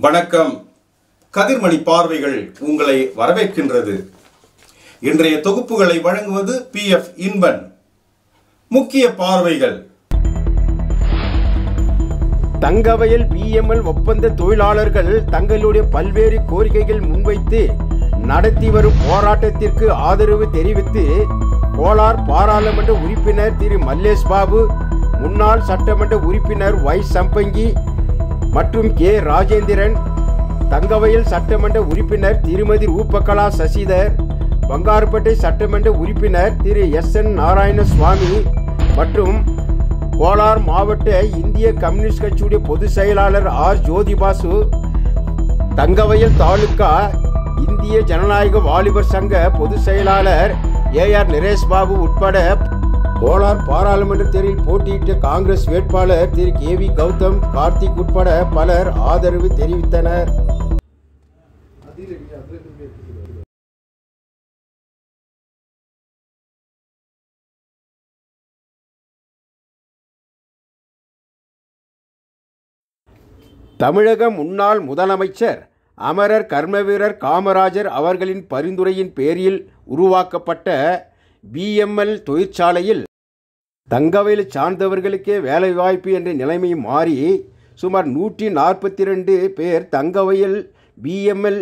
வணக்கம். கதிர்மணி பார்வைகள் உங்களை வரவேற்கின்றது. இன்றைய தொகுப்புகளை வழங்குவது PF இன்பன். முக்கிய பார்வைகள். தங்கவயல் BML ஒப்பந்த தொழிலாளர்கள் தங்களுடைய பல்வேறு கோரிக்கைகள் முன்வைத்து நடத்தி வரும் போராட்டத்திற்கு ஆதரவு தெரிவித்து கோலார் பாராளுமன்ற உறுப்பினர் திரு மல்லேஷ் பாபு, முன்னாள் சட்டமன்ற உறுப்பினர் Y சம்பங்கி மற்றும் K ராஜேந்திரன், தங்கவயல் சட்டமன்ற உறுப்பினர் திருமதி ரூபகலா சசிதர், பங்காருப்பேட்டை சட்டமன்ற உறுப்பினர் திரு SN நாராயணசுவாமி மற்றும் கோலார் மாவட்ட இந்திய கம்யூனிஸ்ட் கட்சியுடைய பொதுச் செயலாளர் R ஜோதிபாசு, தங்கவயல் தாலுகா இந்திய ஜனநாயக வாலிபர் சங்க பொதுச் செயலாளர் AR நரேஷ் பாபு உட்பட கோலார் பாராளுமன்ற தேர்தலில் போட்டியிட்ட காங்கிரஸ் வேட்பாளர் திரு KV கௌதம், கார்த்திக் உட்பட பலர் ஆதரவு தெரிவித்தனர். தமிழக முன்னாள் முதலமைச்சர் அமரர் கர்மவீரர் காமராஜர் அவர்களின் பரிந்துரையின் பேரில் உருவாக்கப்பட்ட BML தொழிற்சாலையில் தங்கவயல் சார்ந்தவர்களுக்கே வேலைவாய்ப்பு என்ற நிலைமை மாறி சுமார் 142 பேர் தங்கவயல் BML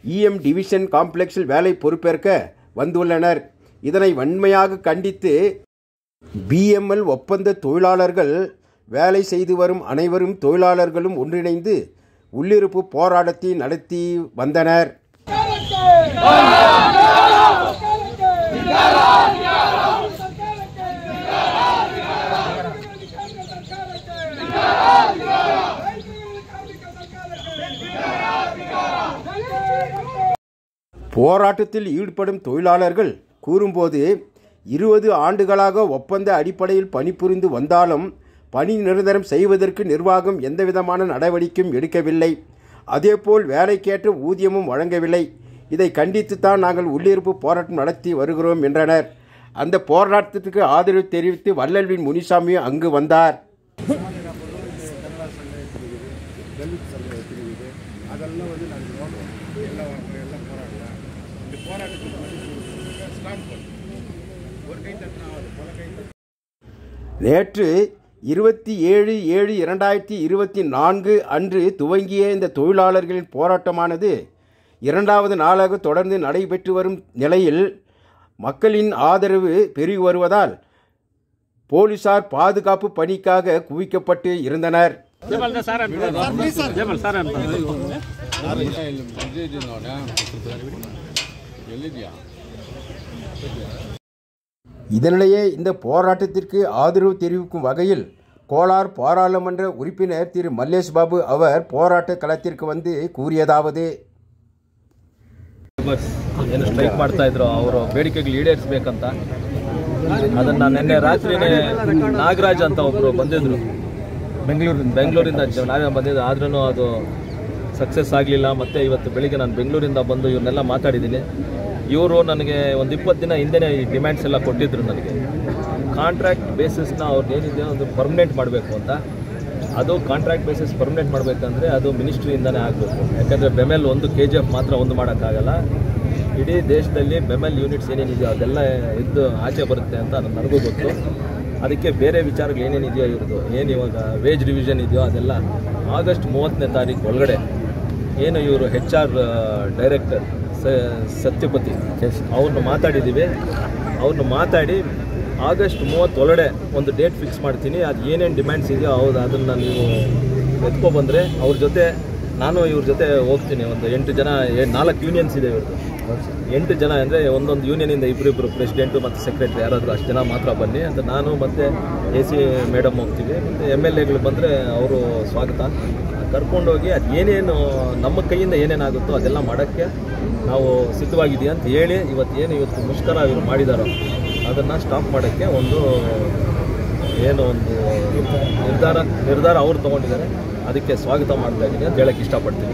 EM டிவிஷன் காம்ப்ளெக்ஸில் வேலை பொறுப்பேற்க வந்துள்ளனர். இதனை வன்மையாக கண்டித்து BML ஒப்பந்த தொழிலாளர்கள் வேலை செய்து வரும் அனைவரும் தொழிலாளர்களும் ஒன்றிணைந்து உள்ளிருப்பு போராட்டத்தை நடத்தி வந்தனர். போராட்டத்தில் ஈடுபடும் தொழிலாளர்கள் கூறும்போது 20 ஆண்டுகளாக ஒப்பந்த அடிப்படையில் பணிபுரிந்து வந்தாலும் பணி நிரந்தரம் செய்வதற்கு நிர்வாகம் எந்தவிதமான நடவடிக்கையும் எடுக்கவில்லை. அதேபோல் வேலைக்கேற்ற ஊதியமும் வழங்கவில்லை. இதை கண்டித்துத்தான் நாங்கள் உள்ளிருப்பு போராட்டம் நடத்தி வருகிறோம் என்றனர். அந்த போராட்டத்திற்கு ஆதரவு தெரிவித்து வள்ளல்வின் முனிசாமி அங்கு வந்தார். நேற்று 27/7/2024 அன்று துவங்கிய இந்த தொழிலாளர்களின் போராட்டமானது 2வது நாளாக தொடர்ந்து நடைபெற்று வரும் நிலையில் மக்களின் ஆதரவு பெருகி வருவதால் போலீசார் பாதுகாப்பு பணிக்காக குவிக்கப்பட்டு இருந்தனர். இதனிடையே இந்த போராட்டத்திற்கு ஆதரவு தெரிவிக்கும் வகையில் கோலார் பாராளுமன்ற உறுப்பினர் திரு மல்லேஷ் பாபு அவர் போராட்ட களத்திற்கு வந்து கூறியதாவது: ಏನು ಸ್ಟ್ರೈಕ್ ಮಾಡ್ತಾ ಇದ್ರು, ಅವರು ಬೇಡಿಕೆಗಳು ಈಡೇರಿಸಬೇಕಂತ. ಅದನ್ನು ನಿನ್ನೆ ರಾತ್ರಿನೇ ನಾಗರಾಜ್ ಅಂತ ಒಬ್ಬರು ಬಂದಿದ್ರು, ಬೆಂಗಳೂರಿಂದ ಬಂದಿದ್ರು. ಆದ್ರೂ ಅದು ಸಕ್ಸಸ್ ಆಗಲಿಲ್ಲ. ಮತ್ತು ಇವತ್ತು ಬೆಳಿಗ್ಗೆ ನಾನು ಬೆಂಗಳೂರಿಂದ ಬಂದು ಇವ್ರನ್ನೆಲ್ಲ ಮಾತಾಡಿದ್ದೀನಿ. ಇವರು ನನಗೆ ಒಂದು 20 ದಿನ ಹಿಂದೆನೇ ಈ ಡಿಮ್ಯಾಂಡ್ಸ್ ಎಲ್ಲ ಕೊಟ್ಟಿದ್ದರು. ನನಗೆ ಕಾಂಟ್ರಾಕ್ಟ್ ಬೇಸಿಸ್ನ ಅವ್ರದ್ದು ಏನಿದೆ ಒಂದು ಪರ್ಮನೆಂಟ್ ಮಾಡಬೇಕು ಅಂತ. ಅದು ಕಾಂಟ್ರಾಕ್ಟ್ ಬೇಸಿಸ್ ಪರ್ಮನೆಂಟ್ ಮಾಡಬೇಕಂದ್ರೆ ಅದು ಮಿನಿಸ್ಟ್ರಿಯಿಂದನೇ ಆಗಬೇಕು. ಯಾಕಂದರೆ ಬೆಮೆಲ್ ಒಂದು KGF ಮಾತ್ರ ಒಂದು ಮಾಡೋಕ್ಕಾಗಲ್ಲ. ಇಡೀ ದೇಶದಲ್ಲಿ ಬೆಮೆಲ್ ಯೂನಿಟ್ಸ್ ಏನೇನಿದೆಯೋ ಅದೆಲ್ಲ ಇದ್ದು ಆಚೆ ಬರುತ್ತೆ ಅಂತ ನನಗೂ ಗೊತ್ತು. ಅದಕ್ಕೆ ಬೇರೆ ವಿಚಾರಗಳು ಏನೇನಿದೆಯೋ ಇವ್ರದ್ದು ಏನು ಇವಾಗ ವೇಜ್ ರಿವಿಷನ್ ಇದೆಯೋ ಅದೆಲ್ಲ ಆಗಸ್ಟ್ 30ನೇ ತಾರೀಕು ಒಳಗಡೆ ಏನು ಇವರು HR ಡೈರೆಕ್ಟರ್ ಸತ್ಯಪತಿ ಅವ್ರನ್ನ ಮಾತಾಡಿದ್ದೀವಿ. ಅವ್ರನ್ನ ಮಾತಾಡಿ ಆಗಸ್ಟ್ 30 ಒಳಗಡೆ ಒಂದು ಡೇಟ್ ಫಿಕ್ಸ್ ಮಾಡ್ತೀನಿ. ಅದು ಏನೇನು ಡಿಮ್ಯಾಂಡ್ಸ್ ಇದೆಯೋ ಹೌದು ಅದನ್ನು ನೀವು ಎತ್ಕೊಬಂದರೆ ಅವ್ರ ಜೊತೆ ನಾನು ಇವ್ರ ಜೊತೆ ಹೋಗ್ತೀನಿ. ಒಂದು 8 ಜನ 4 ಯೂನಿಯನ್ಸ್ ಇದೆ ಇವ್ರದ್ದು. 8 ಜನ ಅಂದರೆ ಒಂದೊಂದು ಯೂನಿಯನಿಂದ ಇಬ್ಬರಿಬ್ಬರು ಪ್ರೆಸಿಡೆಂಟು ಮತ್ತು ಸೆಕ್ರೆಟರಿ ಯಾರಾದರೂ ಅಷ್ಟು ಜನ ಮಾತ್ರ ಬನ್ನಿ ಅಂತ ನಾನು ಮತ್ತು AC ಮೇಡಮ್ ಹೋಗ್ತೀವಿ. ಮತ್ತು MLAಗಳು ಬಂದರೆ ಅವರು ಸ್ವಾಗತ. ಕರ್ಕೊಂಡೋಗಿ ಅದು ಏನೇನು ನಮ್ಮ ಕೈಯಿಂದ ಏನೇನಾಗುತ್ತೋ ಅದೆಲ್ಲ ಮಾಡೋಕ್ಕೆ ನಾವು ಸಿದ್ಧವಾಗಿದ್ದೀವಿ ಅಂತ ಹೇಳಿ ಇವತ್ತು ಮುಷ್ಕರ ಇವರು ಮಾಡಿದಾರೋ ಅದನ್ನು ಸ್ಟಾಪ್ ಮಾಡೋಕ್ಕೆ ಒಂದು ನಿರ್ಧಾರ ಅವರು ತೊಗೊಂಡಿದ್ದಾರೆ. ಅದಕ್ಕೆ ಸ್ವಾಗತ ಮಾಡ್ತಾ ಇದ್ದೀನಿ ಅಂತ ಹೇಳಕ್ಕೆ ಇಷ್ಟಪಡ್ತೀನಿ.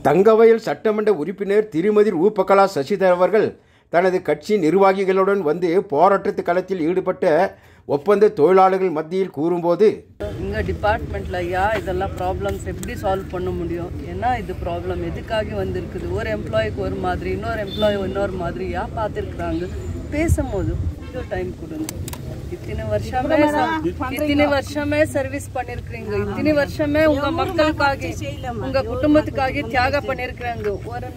தங்கவயல் சட்டமன்ற உறுப்பினர் திருமதி ரூபகலா சசிதர் அவர்கள் தனது கட்சி நிர்வாகிகளுடன் வந்து போராட்டத்து களத்தில் ஈடுபட்ட ஒப்பந்த தொழிலாளர்கள் மத்தியில் கூறும்போது, எங்கள் டிபார்ட்மெண்ட்டில் இதெல்லாம் ப்ராப்ளம்ஸ் எப்படி சால்வ் பண்ண முடியும்? ஏன்னா இது ப்ராப்ளம் எதுக்காக வந்திருக்குது? ஒரு எம்ப்ளாய்க்கு ஒரு மாதிரி, இன்னொரு எம்ப்ளாயி இன்னொரு மாதிரி பார்த்துருக்குறாங்க. பேசும்போது கொஞ்சம் டைம் கொடுங்க. இத்தனை வருஷமே சர்வீஸ் பண்ணிருக்கீங்க. இத்தனை வருஷமே உங்க மக்களுக்காக, உங்க குடும்பத்துக்காக தியாகம் பண்ணிருக்கிறாங்க. ஒரு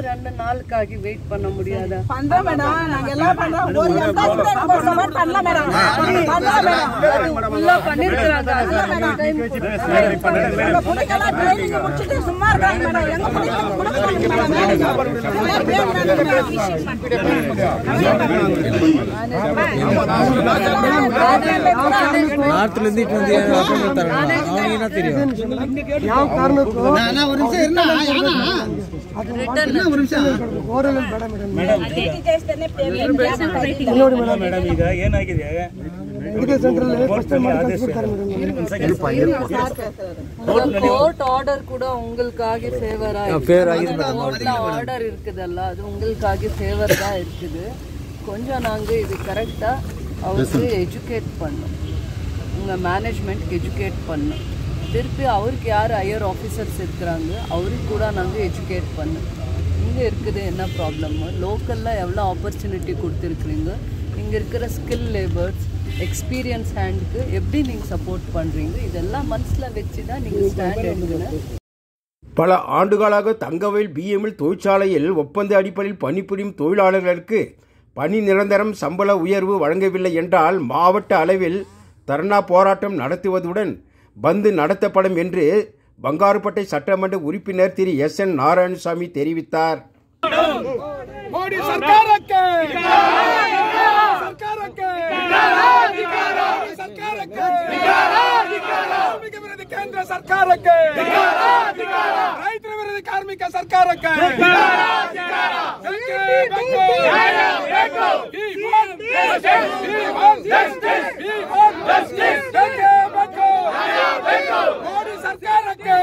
2 நாளுக்காக வெயிட் பண்ண முடியாதா? நார்த்லேருந்து இட்டு வந்து அவனுக்கு தெரியும் ಯಾವ ಕಾರಣಕ್ಕೂ ಈಗ ಏನಾಗಿದೆ கோர்ட் ஆர்டர் கூட உங்களுக்காக ஃபேவர் ஆர்டர் இருக்குதல்ல, அது உங்களுக்காக ஃபேவர் தான் இருக்குது. கொஞ்சம் நாங்கள் இது கரெக்டாக அவருக்கு எஜுகேட் பண்ணோம், உங்கள் மேனேஜ்மெண்ட்க்கு எஜுகேட் பண்ணோம். திருப்பி அவருக்கு யார் ஹையர் ஆஃபீஸர்ஸ் இருக்கிறாங்க அவருக்கு கூட நாங்கள் எஜுகேட் பண்ணோம். இங்கே இருக்குது என்ன ப்ராப்ளம்மு, லோக்கலில் எவ்வளோ ஆப்பர்ச்சுனிட்டி கொடுத்துருக்குறீங்க, இங்கே இருக்கிற ஸ்கில் லேபர்ஸ், எக்ஸ்பீரியன்ஸ் ஹேண்டுக்கு எப்படி நீங்கள் சப்போர்ட் பண்ணுறீங்க, இதெல்லாம் மனசில் வச்சு தான் நீங்கள் ஸ்டாண்ட் எடுக்கணும். பல ஆண்டுகளாக தங்கவயல் பிஎம்எல் தொழிற்சாலையில் ஒப்பந்த அடிப்படையில் பணிபுரியும் தொழிலாளர்களுக்கு பணி நிரந்தரம், சம்பள உயர்வு வழங்கவில்லை என்றால் மாவட்ட அளவில் தர்ணா போராட்டம் நடத்துவதுடன் பந்து நடத்தப்படும் என்று பங்காருப்பட்டை சட்டமன்ற உறுப்பினர் திரு SN நாராயணசாமி தெரிவித்தார். ಕೇಂದ್ರ ಸರ್ಕಾರಕ್ಕೆ, ರೈತರ ವಿರೋಧಿ ಕಾರ್ಮಿಕ ಸರ್ಕಾರಕ್ಕೆ ಮೋದಿ ಸರ್ಕಾರಕ್ಕೆ,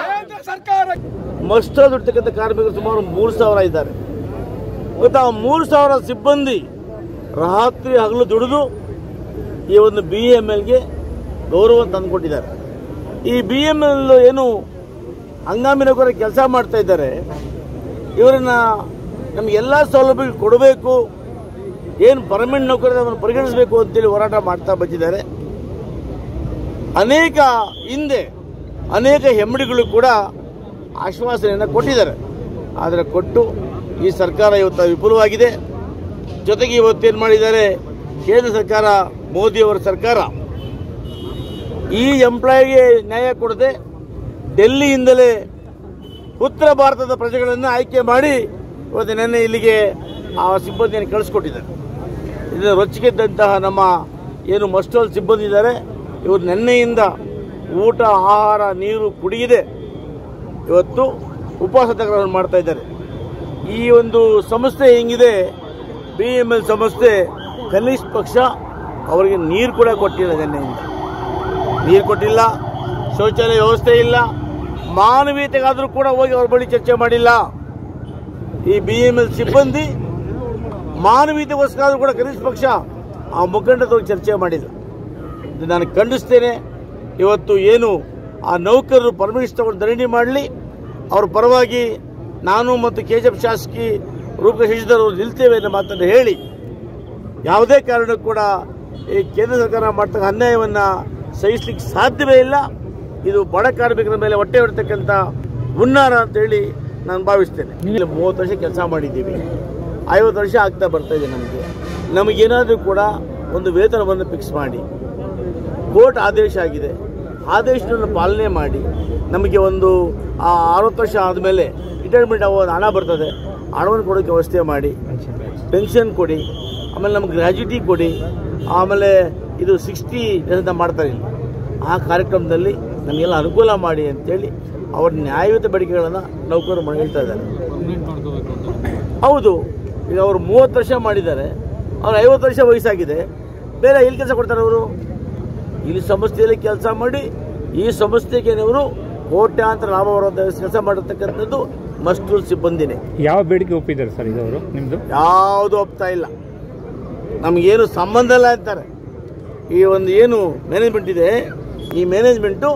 ಕೇಂದ್ರ ಸರ್ಕಾರಕ್ಕೆ. ಮಸ್ಟರ್ ದುಡ್ತಕ್ಕಂಥ ಕಾರ್ಮಿಕರು ಸುಮಾರು 3,000 ಇದ್ದಾರೆ. ಇವತ್ತು ಆ 3,000 ಸಿಬ್ಬಂದಿ ರಾತ್ರಿ ಹಗಲು ದುಡಿದು ಈ ಒಂದು BMLಗೆ ಗೌರವ ತಂದುಕೊಟ್ಟಿದ್ದಾರೆ. ಈ BML ಏನು ಹಂಗಾಮಿ ನೌಕರ ಕೆಲಸ ಮಾಡ್ತಾ ಇದ್ದಾರೆ, ಇವರನ್ನ ನಮಗೆಲ್ಲ ಸೌಲಭ್ಯ ಕೊಡಬೇಕು, ಏನು ಪರ್ಮನೆಂಟ್ ನೌಕರರನ್ನು ಪರಿಗಣಿಸಬೇಕು ಅಂತೇಳಿ ಹೋರಾಟ ಮಾಡ್ತಾ ಬಂದಿದ್ದಾರೆ. ಹಿಂದೆ ಅನೇಕ ಹೆಮ್ಮಡಿಗಳು ಕೂಡ ಆಶ್ವಾಸನೆಯನ್ನು ಕೊಟ್ಟಿದ್ದಾರೆ. ಆದರೆ ಕೊಟ್ಟು ಈ ಸರ್ಕಾರ ಇವತ್ತು ವಿಫಲವಾಗಿದೆ. ಜೊತೆಗೆ ಇವತ್ತೇನು ಮಾಡಿದ್ದಾರೆ ಕೇಂದ್ರ ಸರ್ಕಾರ, ಮೋದಿಯವರ ಸರ್ಕಾರ ಈ ಎಂಪ್ಲಾಯಿಗೆ ನ್ಯಾಯ ಕೊಡದೆ ಡೆಲ್ಲಿಯಿಂದಲೇ ಉತ್ತರ ಭಾರತದ ಪ್ರಜೆಗಳನ್ನು ಆಯ್ಕೆ ಮಾಡಿ ಇವತ್ತು ನೆನ್ನೆ ಇಲ್ಲಿಗೆ ಆ ಸಿಬ್ಬಂದಿಯನ್ನು ಕಳಿಸ್ಕೊಟ್ಟಿದ್ದಾರೆ. ಇದನ್ನು ರೊಚ್ಚಿಗೆದ್ದಂತಹ ನಮ್ಮ ಏನು ಮಸ್ಟೋಲ್ ಸಿಬ್ಬಂದಿ ಇದ್ದಾರೆ, ಇವರು ನಿನ್ನೆಯಿಂದ ಊಟ, ಆಹಾರ, ನೀರು ಕುಡಿಯದೆ ಇವತ್ತು ಉಪವಾಸ ಸತ್ಯಾಗ್ರಹವನ್ನು ಮಾಡ್ತಾ ಇದ್ದಾರೆ. ಈ ಒಂದು ಸಂಸ್ಥೆ ಹೆಂಗಿದೆ, BML ಸಂಸ್ಥೆ, ಕನಿಷ್ಠ ಪಕ್ಷ ಅವರಿಗೆ ನೀರು ಕೂಡ ಕೊಟ್ಟಿಲ್ಲ. ನಿನ್ನೆಯಿಂದ ನೀರು ಕೊಟ್ಟಿಲ್ಲ, ಶೌಚಾಲಯ ವ್ಯವಸ್ಥೆ ಇಲ್ಲ, ಮಾನವೀಯತೆಗಾದರೂ ಕೂಡ ಹೋಗಿ ಅವ್ರ ಬಳಿ ಚರ್ಚೆ ಮಾಡಿಲ್ಲ. ಈ BML ಸಿಬ್ಬಂದಿ ಮಾನವೀಯತೆಗೋಸ್ಕರ ಕೂಡ ಕನಿಷ್ಠ ಪಕ್ಷ ಆ ಮುಖಂಡರು ಚರ್ಚೆ ಮಾಡಿಲ್ಲ. ಇದು ನಾನು ಖಂಡಿಸ್ತೇನೆ. ಇವತ್ತು ಏನು ಆ ನೌಕರರು ಪರ್ಮಿಷನ್ ತಗೊಂಡು ಧರಣಿ ಮಾಡಲಿ, ಅವ್ರ ಪರವಾಗಿ ನಾನು ಮತ್ತು KGF ಶಾಸಕಿ ರೂಪ ಶಶಿಧರ್ ಅವರು ನಿಲ್ತೇವೆ ಅನ್ನೋ ಮಾತನ್ನು ಹೇಳಿ, ಯಾವುದೇ ಕಾರಣಕ್ಕೂ ಕೂಡ ಈ ಕೇಂದ್ರ ಸರ್ಕಾರ ಮಾಡ್ತಕ್ಕ ಅನ್ಯಾಯವನ್ನು ಸಹಿಸಲಿಕ್ಕೆ ಸಾಧ್ಯವೇ ಇಲ್ಲ. ಇದು ಬಡ ಕಾರ್ಮಿಕರ ಮೇಲೆ ಹೊಟ್ಟೆ ಹೊಡ್ತಕ್ಕಂಥ ಹುನ್ನಾರ ಅಂತೇಳಿ ನಾನು ಭಾವಿಸ್ತೇನೆ. 30 ವರ್ಷ ಕೆಲಸ ಮಾಡಿದ್ದೀವಿ, 50 ವರ್ಷ ಆಗ್ತಾ ಬರ್ತಾ ಇದೆ. ನಮಗೇನಾದರೂ ಕೂಡ ಒಂದು ವೇತನವನ್ನು ಫಿಕ್ಸ್ ಮಾಡಿ, ಕೋರ್ಟ್ ಆದೇಶ ಆಗಿದೆ, ಆದೇಶವನ್ನು ಪಾಲನೆ ಮಾಡಿ, ನಮಗೆ ಒಂದು 60 ವರ್ಷ ಆದಮೇಲೆ ರಿಟೈರ್ಮೆಂಟ್ ಆಗೋ ಹಣ ಬರ್ತದೆ, ಹಣವನ್ನು ಕೊಡೋಕ್ಕೆ ವ್ಯವಸ್ಥೆ ಮಾಡಿ, ಪೆನ್ಷನ್ ಕೊಡಿ, ಆಮೇಲೆ ನಮ್ಗೆ ಗ್ರ್ಯಾಜುಯಿಟಿ ಕೊಡಿ, ಆಮೇಲೆ ಇದು 60 ಅಂತ ಮಾಡ್ತಾರೆ ಇಲ್ಲಿ, ಆ ಕಾರ್ಯಕ್ರಮದಲ್ಲಿ ನಮಗೆಲ್ಲ ಅನುಕೂಲ ಮಾಡಿ ಅಂತೇಳಿ ಅವ್ರ ನ್ಯಾಯಯುತ ಬೇಡಿಕೆಗಳನ್ನು ನೌಕರರು ಹೇಳ್ತಾ ಇದ್ದಾರೆ. ಹೌದು, ಈಗ ಅವರು 30 ವರ್ಷ ಮಾಡಿದ್ದಾರೆ, ಅವ್ರು 50 ವರ್ಷ ವಯಸ್ಸಾಗಿದೆ, ಬೇರೆ ಎಲ್ಲಿ ಕೆಲಸ ಕೊಡ್ತಾರೆ ಅವರು? ಇಲ್ಲಿ ಸಂಸ್ಥೆಯಲ್ಲಿ ಕೆಲಸ ಮಾಡಿ ಈ ಸಂಸ್ಥೆಗೆ ಅವರು ಕೋಟ್ಯಾಂತರ ಲಾಭ ಬರೋ ಕೆಲಸ ಮಾಡಿರ್ತಕ್ಕಂಥದ್ದು ಮಸ್ಟೂಲ್ ಸಿಬ್ಬಂದಿನೇ. ಯಾವ ಬೇಡಿಕೆ ಒಪ್ಪಿದ್ದಾರೆ ಸರ್ ಇದವರು? ನಿಮ್ದು ಯಾವುದು ಒಪ್ತಾ ಇಲ್ಲ. ನಮಗೇನು ಸಂಬಂಧ ಇಲ್ಲ ಅಂತಾರೆ. ಈ ಒಂದು ಏನು ಮ್ಯಾನೇಜ್ಮೆಂಟ್ ಇದೆ, ಈ ಮ್ಯಾನೇಜ್ಮೆಂಟು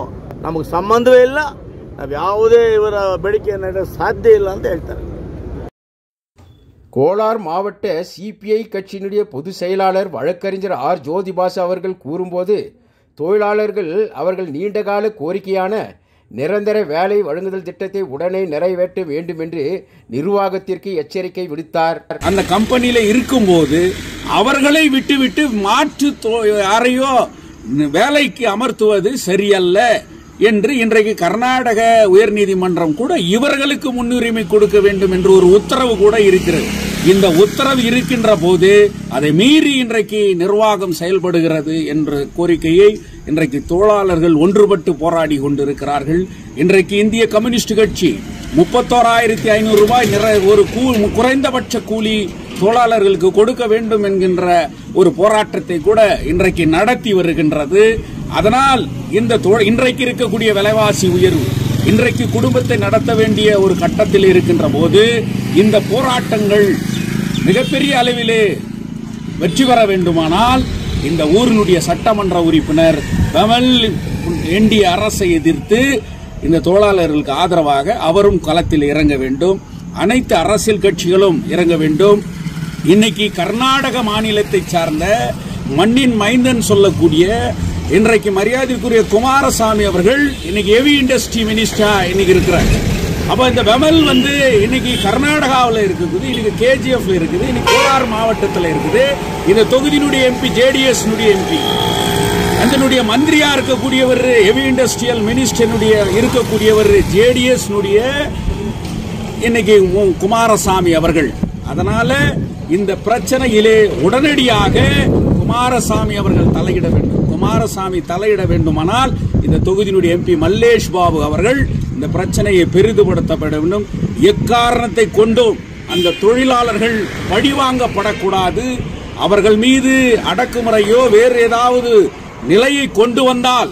ನಮಗೆ ಸಂಬಂಧವೇ ಇಲ್ಲ, ನಾವು ಯಾವುದೇ ಇವರ ಬೇಡಿಕೆಯನ್ನು ಇಡಲು சாத்திய இல்லை ಅಂತ ಹೇಳ್ತಾರೆ. கோலார் மாவட்ட சிபிஐ கட்சியினுடைய பொதுச் செயலாளர் வழக்கறிஞர் ஆர் ஜோதிபாசு அவர்கள் கூறும்போது, தொழிலாளர்கள் அவர்கள் நீண்டகால கோரிக்கையான நிரந்தர வேலை வழங்குதல் திட்டத்தை உடனே நிறைவேற்ற வேண்டும் என்று நிர்வாகத்திற்கு எச்சரிக்கை விடுத்தார். அந்த கம்பெனியில இருக்கும்போது அவர்களை விட்டுவிட்டு மாற்று யாரையோ வேலைக்கு அமர்த்துவது சரியல்ல என்று இன்றைக்கு கர்நாடக உயர்நீதிமன்றம் கூட இவர்களுக்கு முன்னுரிமை கொடுக்க வேண்டும் என்று ஒரு உத்தரவு கூட இருக்கிறது. இந்த உத்தரவு இருக்கின்ற போது அதை மீறி இன்றைக்கு நிர்வாகம் செயல்படுகிறது என்ற கோரிக்கையை இன்றைக்கு தொழிலாளர்கள் ஒன்றுபட்டு போராடி கொண்டிருக்கிறார்கள். இன்றைக்கு இந்திய கம்யூனிஸ்ட் கட்சி 31,500 ரூபாய் ஒரு குறைந்தபட்ச கூலி தொழிலாளர்களுக்கு கொடுக்க வேண்டும் என்கின்ற ஒரு போராட்டத்தை கூட இன்றைக்கு நடத்தி வருகின்றது. அதனால் இந்த இன்றைக்கு இருக்கக்கூடிய விலைவாசி உயர்வு, இன்றைக்கு குடும்பத்தை நடத்த வேண்டிய ஒரு கட்டத்தில் இருக்கின்ற போது இந்த போராட்டங்கள் மிகப்பெரிய அளவிலே வெற்றி பெற வேண்டுமானால் இந்த ஊரினுடைய சட்டமன்ற உறுப்பினர் பெமல் என்டிஏ அரசை எதிர்த்து இந்த தொழிலாளர்களுக்கு ஆதரவாக அவரும் களத்தில் இறங்க வேண்டும். அனைத்து அரசியல் கட்சிகளும் இறங்க வேண்டும். இன்னைக்கு கர்நாடக மாநிலத்தை சார்ந்த மண்ணின் மைந்தன் சொல்லக்கூடிய இன்றைக்கு மரியாதைக்குரிய குமாரசாமி அவர்கள் இன்னைக்கு ஹெவி இண்டஸ்ட்ரி மினிஸ்டரா இன்னைக்கு இருக்கிறாங்க. அப்ப இந்த பெமல் இன்னைக்கு கர்நாடகாவில் இருக்குது, இன்னைக்கு கேஜிஎஃப்ல இருக்குது, இன்னைக்கு கோலார் மாவட்டத்தில் இருக்குது. இந்த தொகுதியினுடைய எம்பி ஜேடிஎஸ் எம்பி, அதனுடைய மந்திரியா இருக்கக்கூடியவர் ஹெவி இண்டஸ்ட்ரியல் மினிஸ்டருடைய இருக்கக்கூடியவர் ஜேடிஎஸ் இன்னைக்கு குமாரசாமி அவர்கள். அதனால இந்த பிரச்சனையிலே உடனடியாக குமாரசாமி அவர்கள் தலையிட வேண்டும். குமாரசாமி தலையிட வேண்டுமானால் இந்த தொகுதியினுடைய எம்பி மல்லேஷ் பாபு அவர்கள் இந்த பிரச்சனையை பெரிதுபடுத்தப்பட வேண்டும். எக்காரணத்தை கொண்டும் அந்த தொழிலாளர்கள் பழிவாங்கப்படக்கூடாது. அவர்கள் மீது அடக்குமுறையோ வேறு ஏதாவது நிலையை கொண்டு வந்தால்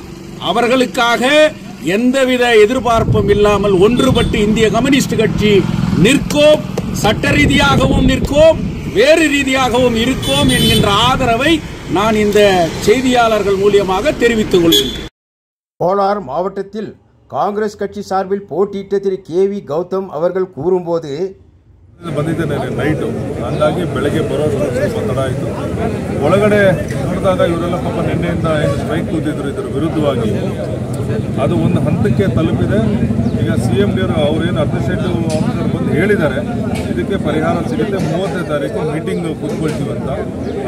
அவர்களுக்காக எந்தவித எதிர்பார்ப்பும் இல்லாமல் ஒன்றுபட்டு இந்திய கம்யூனிஸ்ட் கட்சி நிற்கும், சட்ட ரீதியாகவும் நிற்கும், வேறு ரீதியாகவும் இருக்கும் என்கின்ற ஆதரவை நான் இந்த செய்தியாளர்கள் மூலியமாக தெரிவித்துக் கொள்கிறேன். கோலார் மாவட்டத்தில் ಕಾಂಗ್ರೆಸ್ ಕಕ್ಷಿ ಸಾರ್ಬಿಲ್ ಪೋಟಿಟ್ಟ ತಿರು ಕೆ.ವಿ. ಗೌತಮ್ ಅವர்கள் ಕೂರುம்போது ಬಂದಿದ್ದೇನೆ ನೈಟು, ಹಂಗಾಗಿ ಬೆಳಗ್ಗೆ ಬರೋ ಒತ್ತಡ ಆಯಿತು. ಒಳಗಡೆ ನೋಡಿದಾಗ ಇವರೆಲ್ಲ ಪಾಪ ನಿನ್ನೆಯಿಂದ ಏನು ಸ್ಟ್ರೈಕ್ ಕೂತಿದ್ರು ಇದರ ವಿರುದ್ಧವಾಗಿ. ಅದು ಒಂದು ಹಂತಕ್ಕೆ ತಲುಪಿದೆ. ಈಗ CM ಡಿ ಅವರೇನು ಅಡ್ಮಿನಿಸ್ಟ್ರೇಟಿವ್ ಆಫೀಸರ್ ಬಂದು ಹೇಳಿದ್ದಾರೆ ಇದಕ್ಕೆ ಪರಿಹಾರ ಸಿಗುತ್ತೆ, 30ನೇ ತಾರೀಕು ಮೀಟಿಂಗ್ ಕೂತ್ಕೊಳ್ತೀವಿ ಅಂತ.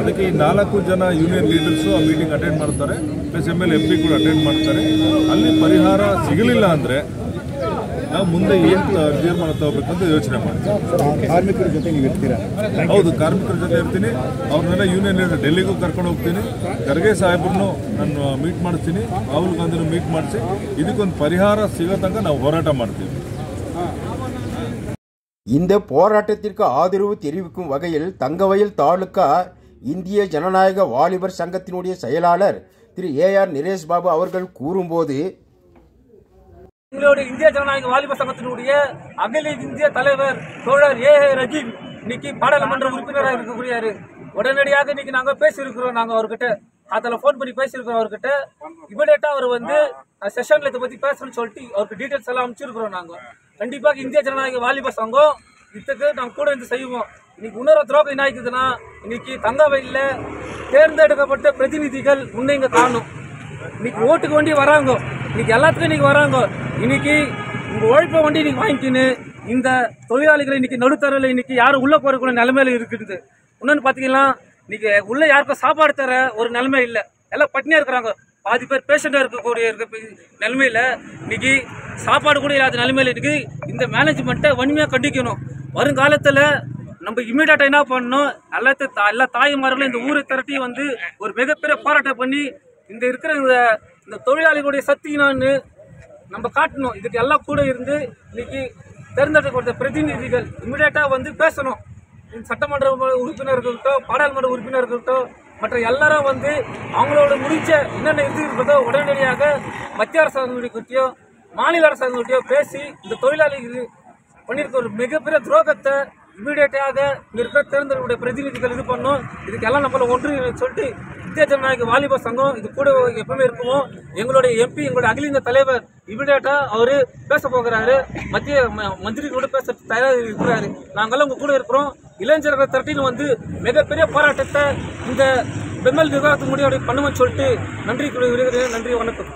ಅದಕ್ಕೆ ಈ 4 ಜನ ಯೂನಿಯನ್ ಲೀಡರ್ಸು ಆ ಮೀಟಿಂಗ್ ಅಟೆಂಡ್ ಮಾಡ್ತಾರೆ, ಪ್ಲಸ್ ML MP ಕೂಡ ಅಟೆಂಡ್ ಮಾಡ್ತಾರೆ. ಅಲ್ಲಿ ಪರಿಹಾರ ಸಿಗಲಿಲ್ಲ ಅಂದರೆ ನಾವು ಮುಂದೆ ಏನು ತೀರ್ಮಾನ ತಗೋಬೇಕಂತ ಯೋಚನೆ ಮಾಡ್ತೀವಿ. ಕಾರ್ಮಿಕರ ಜೊತೆ ನೀವು ಇರ್ತೀರಾ? ಹೌದು, ಕಾರ್ಮಿಕರ ಜೊತೆ ಇರ್ತೀನಿ. ಅವ್ರನ್ನೆಲ್ಲ ಯೂನಿಯನ್ ಲೀಡರ್ ಡೆಲ್ಲಿಗೂ ಕರ್ಕೊಂಡು ಹೋಗ್ತೀನಿ. ಖರ್ಗೆ ಸಾಹೇಬ್ರನ್ನು ನಾನು ಮೀಟ್ ಮಾಡ್ತೀನಿ, ರಾಹುಲ್ ಗಾಂಧಿನೂ ಮೀಟ್ ಮಾಡಿಸಿ ಇದಕ್ಕೊಂದು ಪರಿಹಾರ ಸಿಗೋ ತನಕ ನಾವು ಹೋರಾಟ ಮಾಡ್ತೀವಿ. இந்த போராட்டத்திற்கு ஆதரவு தெரிவிக்கும் வகையில் தங்கவயல் தாலுகா இந்திய ஜனநாயக வாலிபர் சங்கத்தினுடைய செயலாளர் திரு AR நிரேஷ் பாபு அவர்கள் கூறும்போது, எங்களுடைய இந்திய ஜனநாயக வாலிபர் சங்கத்தினுடைய அகில இந்திய தலைவர் தோழர் A.A. ரஜீவ் இன்னைக்கு பாராளுமன்ற உறுப்பினராக இருக்கக்கூடியாரு. உடனடியாக இன்னைக்கு நாங்க பேசியிருக்கிறோம். நாங்க அவர்கிட்ட அதில் போன் பண்ணி பேசியிருக்கிறோம். அவர்கிட்ட இமிடியேட்டா அவர் செஷன்ல இதை பத்தி பேசணும்னு சொல்லிட்டு அவருக்கு டீட்டெயில்ஸ் எல்லாம் அமைச்சிருக்கிறோம். நாங்க கண்டிப்பாக இந்திய ஜனநாயக வாலிபர் சங்கம் இதுக்கு நாங்க கூட இருந்து செய்வோம். இன்னைக்கு இன்னொரு துரோகம் என்ன ஆயிக்குதுன்னா, இன்னைக்கு தங்கவயல்ல தேர்ந்தெடுக்கப்பட்ட பிரதிநிதிகள் முன்ன இங்க காணும். இன்னைக்கு ஓட்டுக்கு வண்டி வராங்க, இன்னைக்கு எல்லாத்துக்கும் இன்னைக்கு வராங்க. இன்னைக்கு உங்க உழைப்ப வண்டி இன்னைக்கு வாங்கிக்கின்னு இந்த தொழிலாளிகளை இன்னைக்கு நடுத்தரவில் இன்னைக்கு யாரும் உள்ள போறக்கூடிய நிலைமையில இருக்குது. இன்னொன்னு பாத்தீங்கன்னா இன்னைக்கு உள்ள யாருக்கும் சாப்பாடு தர ஒரு நிலைமை இல்லை, எல்லாம் பட்டினியா இருக்கிறாங்க. பாதி பேர் பேஷண்டா இருக்கக்கூடிய நிலைமையில இன்னைக்கு சாப்பாடு கூட இல்லாத நிலைமையில இருக்கு. இந்த மேனேஜ்மெண்ட்டை வன்மையா கண்டிக்கணும். வருங்காலத்துல நம்ம இமீடியட்டா என்ன பண்ணணும், எல்லா தாய்மார்களும் இந்த ஊரை திரட்டி ஒரு மிகப்பெரிய போராட்டம் பண்ணி இந்த இருக்கிற இந்த தொழிலாளிகளுடைய சக்தினான்னு நம்ம காட்டணும். இதுக்கு எல்லாம் கூட இருந்து இன்னைக்கு தேர்ந்தெடுக்கப்பட்ட பிரதிநிதிகள் இமீடியட்டா பேசணும். சட்டமன்ற உறுப்பினர்கள்கிட்ட, பாராளுமன்ற உறுப்பினர்கள்கிட்ட மற்ற எல்லாரும் அவங்களோட முடிச்ச என்னென்ன இருக்கிறதோ உடனடியாக மத்திய அரசாங்கத்தையோ மாநில அரசாங்கத்தையோ பேசி இந்த தொழிலாளிகள் பண்ணியிருக்க ஒரு மிகப்பெரிய துரோகத்தை இமீடியட்டாக இங்க இருக்கிற தேர்ந்தெடுப்புடைய பிரதிநிதிகள் இது பண்ணும். இதுக்கெல்லாம் நம்மள ஒன்று சொல்லிட்டு இந்திய ஜனநாயக வாலிப சங்கம் இது கூட எப்பவுமே இருக்குமோ. எங்களுடைய எம்பி, எங்களுடைய அகில இந்திய தலைவர் இமீடியட்டா அவரு பேச போகிறாரு. மத்திய மந்திரிகளோட பேச தயாராக இருக்கிறாரு. நாங்கெல்லாம் உங்க கூட இருக்கிறோம். இளைஞர்கள் திரட்டின்னு வந்து மிகப்பெரிய போராட்டத்தை இந்த பெம்மல் நிர்வாகத்துக்கு முடியாது பண்ணுவோம்னு சொல்லிட்டு நன்றி, வணக்கம்.